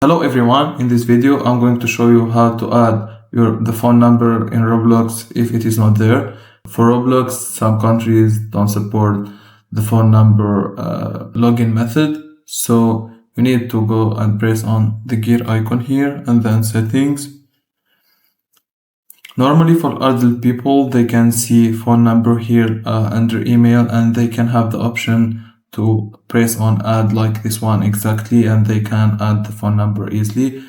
Hello everyone, in this video I'm going to show you how to add the phone number in Roblox if it is not there. For Roblox, some countries don't support the phone number login method, so you need to go and press on the gear icon here and then settings. Normally for adult people, they can see phone number here under email, and they can have the option to press on add like this one exactly, and they can add the phone number easily.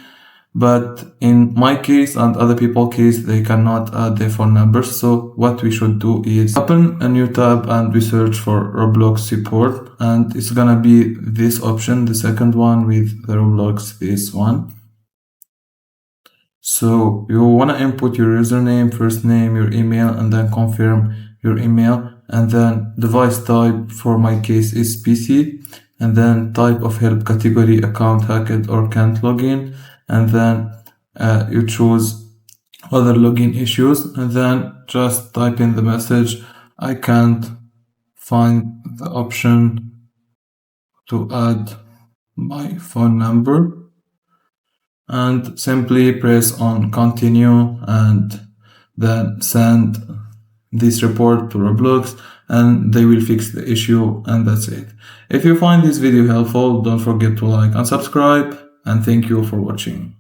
But in my case and other people's case, they cannot add their phone numbers. So what we should do is open a new tab and we search for Roblox support, and it's gonna be this option, the second one with the Roblox, this one. So you want to input your username, first name, your email, and then confirm your email, and then device type, for my case is PC, and then type of help category, account hacked or can't login, and then you choose other login issues, and then just type in the message, I can't find the option to add my phone number, and simply press on continue and then send this report to Roblox, and they will fix the issue, and that's it. If you find this video helpful, don't forget to like and subscribe, and thank you for watching.